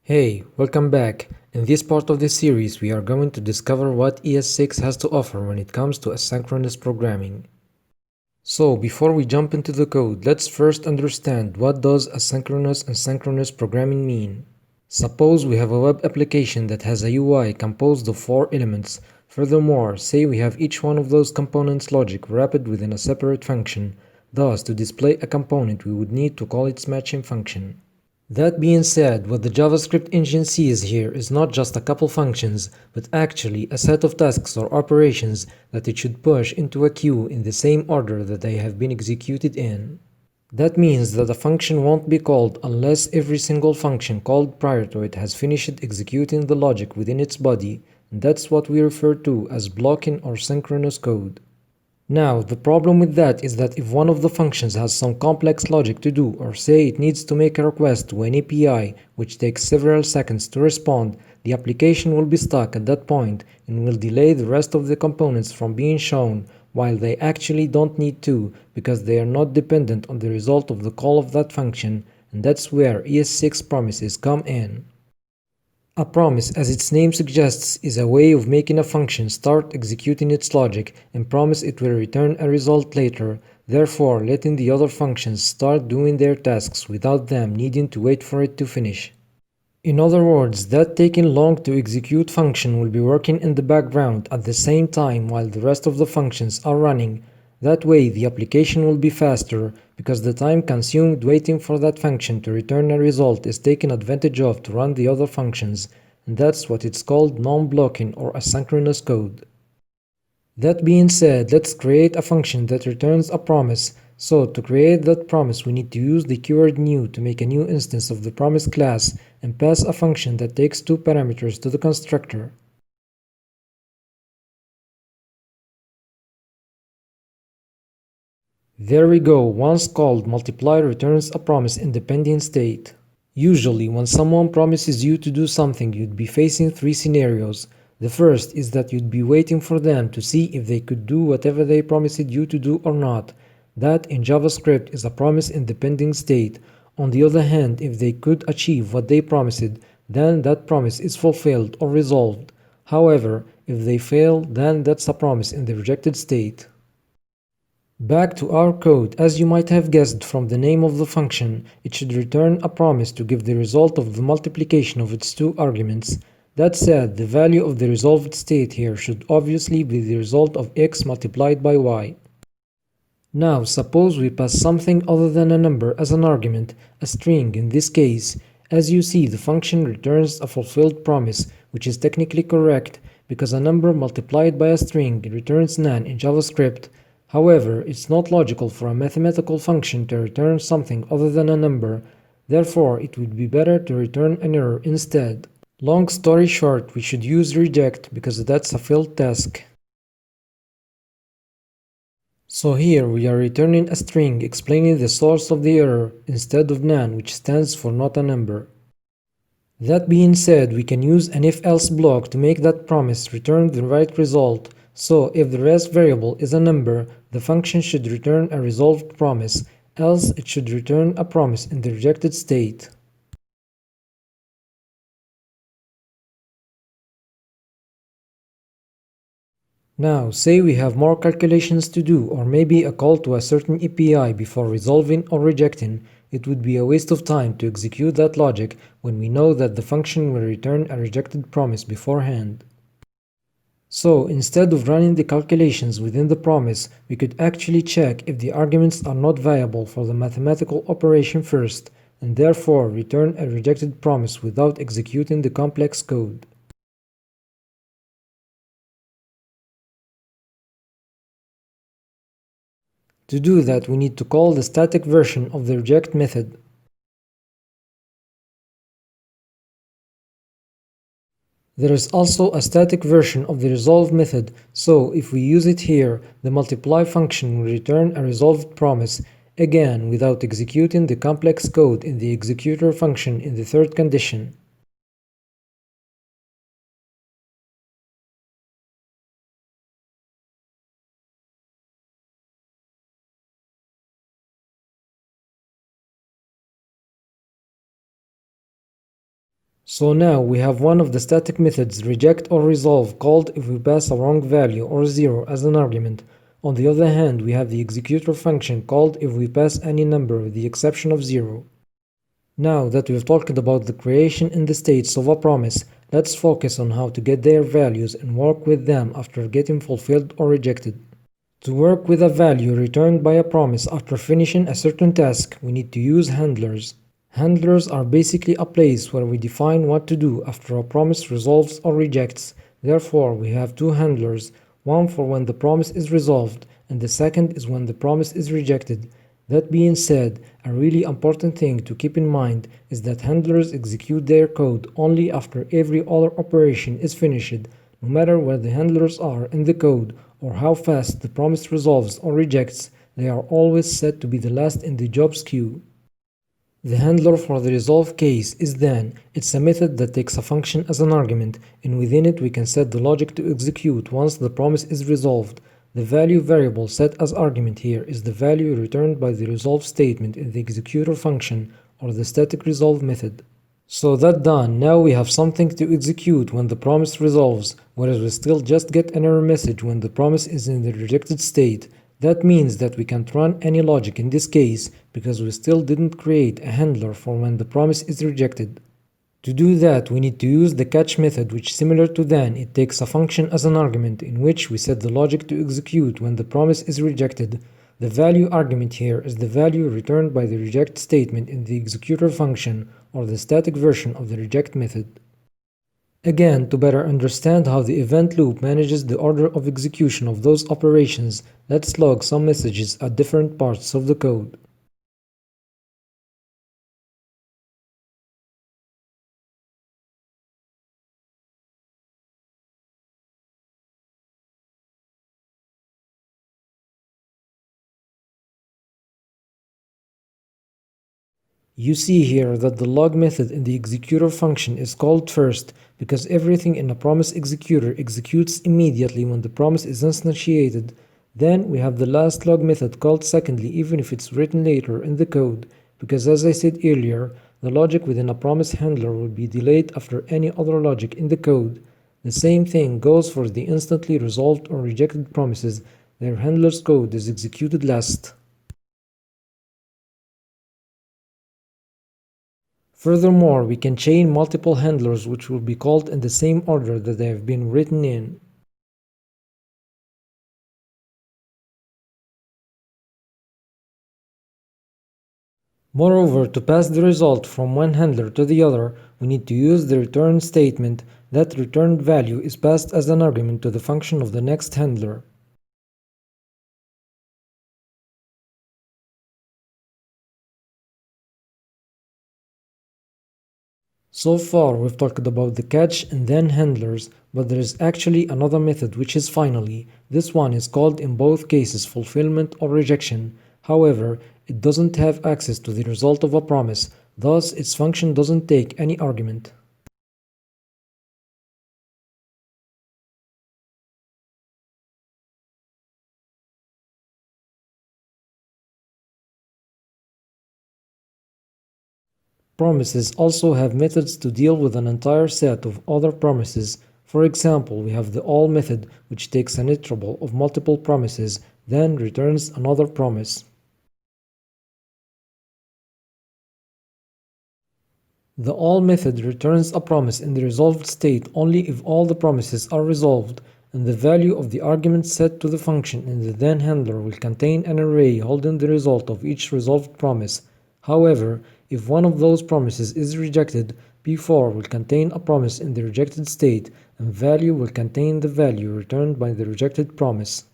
Hey, welcome back. In this part of the series, we are going to discover what ES6 has to offer when it comes to asynchronous programming. So, before we jump into the code, let's first understand what does asynchronous and synchronous programming mean. Suppose we have a web application that has a UI composed of 4 elements. Furthermore, say we have each one of those components' logic wrapped within a separate function. Thus, to display a component, we would need to call its matching function. That being said, what the JavaScript engine sees here is not just a couple functions, but actually a set of tasks or operations that it should push into a queue in the same order that they have been executed in. That means that a function won't be called unless every single function called prior to it has finished executing the logic within its body, and that's what we refer to as blocking or synchronous code. Now, the problem with that is that if one of the functions has some complex logic to do, or say it needs to make a request to an API which takes several seconds to respond, the application will be stuck at that point and will delay the rest of the components from being shown, while they actually don't need to because they are not dependent on the result of the call of that function, and that's where ES6 promises come in. A promise, as its name suggests, is a way of making a function start executing its logic and promise it will return a result later, therefore letting the other functions start doing their tasks without them needing to wait for it to finish. In other words, that taking long to execute function will be working in the background at the same time while the rest of the functions are running. That way the application will be faster because the time consumed waiting for that function to return a result is taken advantage of to run the other functions, and that's what it's called non-blocking or asynchronous code. That being said, let's create a function that returns a promise. So to create that promise, we need to use the keyword new to make a new instance of the promise class and pass a function that takes 2 parameters to the constructor. There we go, once called, multiply returns a promise in the pending state. Usually, when someone promises you to do something, you'd be facing 3 scenarios. The first is that you'd be waiting for them to see if they could do whatever they promised you to do or not. That in JavaScript is a promise in the pending state. On the other hand, if they could achieve what they promised, then that promise is fulfilled or resolved. However, if they fail, then that's a promise in the rejected state. Back to our code, as you might have guessed from the name of the function, it should return a promise to give the result of the multiplication of its 2 arguments. That said, the value of the resolved state here should obviously be the result of x multiplied by y. Now, suppose we pass something other than a number as an argument, a string in this case. As you see, the function returns a fulfilled promise, which is technically correct because a number multiplied by a string returns none in JavaScript. However, it's not logical for a mathematical function to return something other than a number, therefore it would be better to return an error instead. Long story short, we should use reject because that's a failed task. So here we are returning a string explaining the source of the error instead of none, which stands for not a number. That being said, we can use an if-else block to make that promise return the right result. So if the res variable is a number, the function should return a resolved promise, else it should return a promise in the rejected state. Now, say we have more calculations to do, or maybe a call to a certain API before resolving or rejecting. It would be a waste of time to execute that logic when we know that the function will return a rejected promise beforehand. So, instead of running the calculations within the promise, we could actually check if the arguments are not viable for the mathematical operation first, and therefore return a rejected promise without executing the complex code. To do that, we need to call the static version of the reject method. There is also a static version of the resolve method, so if we use it here, the multiply function will return a resolved promise, again without executing the complex code in the executor function in the third condition. So now we have one of the static methods, reject or resolve, called if we pass a wrong value or 0 as an argument. On the other hand, we have the executor function called if we pass any number with the exception of 0. Now that we've talked about the creation and the states of a promise, let's focus on how to get their values and work with them after getting fulfilled or rejected. To work with a value returned by a promise after finishing a certain task, we need to use handlers. Handlers are basically a place where we define what to do after a promise resolves or rejects. Therefore, we have two handlers, one for when the promise is resolved, and the second is when the promise is rejected. That being said, a really important thing to keep in mind is that handlers execute their code only after every other operation is finished, no matter where the handlers are in the code or how fast the promise resolves or rejects, they are always set to be the last in the jobs queue. The handler for the resolve case is then. It's a method that takes a function as an argument, and within it we can set the logic to execute once the promise is resolved. The value variable set as argument here is the value returned by the resolve statement in the executor function or the static resolve method. So that done, now we have something to execute when the promise resolves, whereas we still just get an error message when the promise is in the rejected state. That means that we can't run any logic in this case because we still didn't create a handler for when the promise is rejected. To do that, we need to use the catch method, which similar to then, it takes a function as an argument in which we set the logic to execute when the promise is rejected. The value argument here is the value returned by the reject statement in the executor function or the static version of the reject method. Again, to better understand how the event loop manages the order of execution of those operations, let's log some messages at different parts of the code. You see here that the log method in the executor function is called first because everything in a promise executor executes immediately when the promise is instantiated. Then we have the last log method called secondly even if it's written later in the code, because as I said earlier, the logic within a promise handler will be delayed after any other logic in the code. The same thing goes for the instantly resolved or rejected promises. Their handler's code is executed last. Furthermore, we can chain multiple handlers which will be called in the same order that they have been written in. Moreover, to pass the result from one handler to the other, we need to use the return statement. That returned value is passed as an argument to the function of the next handler. So far, we've talked about the catch and then handlers, but there is actually another method which is finally. This one is called in both cases fulfillment or rejection. However, it doesn't have access to the result of a promise, thus its function doesn't take any argument. Promises also have methods to deal with an entire set of other promises. For example, we have the all method, which takes an iterable of multiple promises, then returns another promise. The all method returns a promise in the resolved state only if all the promises are resolved, and the value of the argument set to the function in the then handler will contain an array holding the result of each resolved promise. However, if one of those promises is rejected, P4 will contain a promise in the rejected state, and value will contain the value returned by the rejected promise.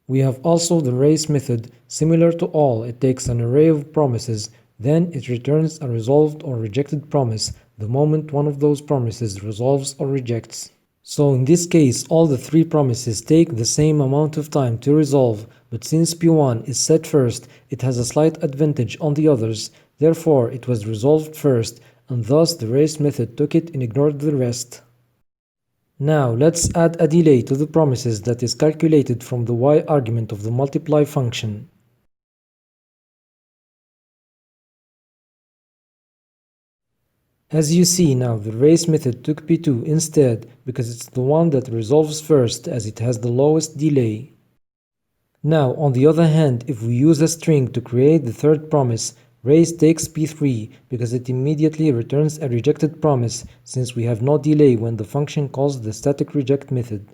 We have also the race method. Similar to all, it takes an array of promises, then it returns a resolved or rejected promise the moment one of those promises resolves or rejects. So in this case, all the three promises take the same amount of time to resolve, but since P1 is set first, it has a slight advantage on the others. Therefore, it was resolved first, and thus the race method took it and ignored the rest. Now let's add a delay to the promises that is calculated from the y argument of the multiply function. As you see now, the race method took p2 instead because it's the one that resolves first as it has the lowest delay. Now, on the other hand, if we use a string to create the third promise, race takes p3 because it immediately returns a rejected promise since we have no delay when the function calls the static reject method.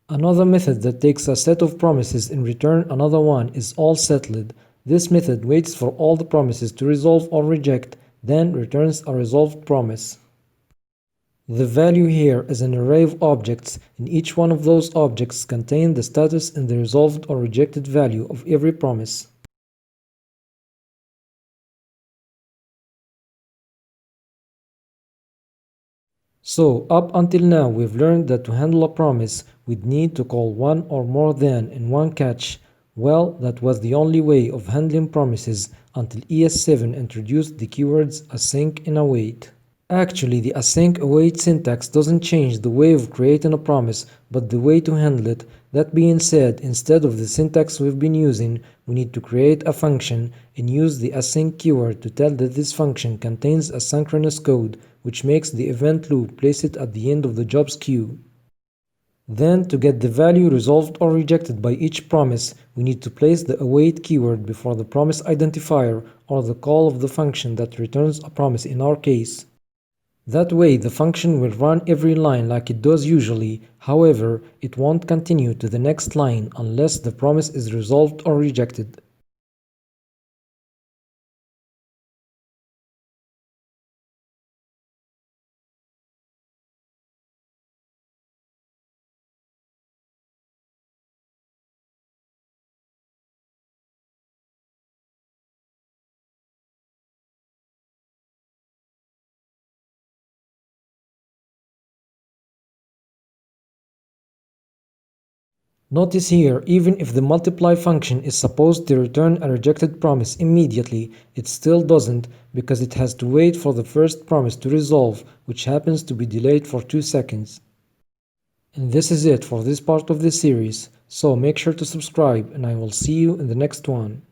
Another method that takes a set of promises and return another one is allSettled. This method waits for all the promises to resolve or reject, then returns a resolved promise. The value here is an array of objects, and each one of those objects contains the status and the resolved or rejected value of every promise. So, up until now, we've learned that to handle a promise, we'd need to call one or more than and one catch. Well, that was the only way of handling promises until ES7 introduced the keywords async and await. Actually, the async await syntax doesn't change the way of creating a promise, but the way to handle it. That being said, instead of the syntax we've been using, we need to create a function and use the async keyword to tell that this function contains a synchronous code, which makes the event loop place it at the end of the jobs queue. Then, to get the value resolved or rejected by each promise, we need to place the await keyword before the promise identifier or the call of the function that returns a promise in our case. That way, the function will run every line like it does usually. However, it won't continue to the next line unless the promise is resolved or rejected. Notice here, even if the multiply function is supposed to return a rejected promise immediately, it still doesn't because it has to wait for the first promise to resolve, which happens to be delayed for 2 seconds. And this is it for this part of the series, so make sure to subscribe and I will see you in the next one.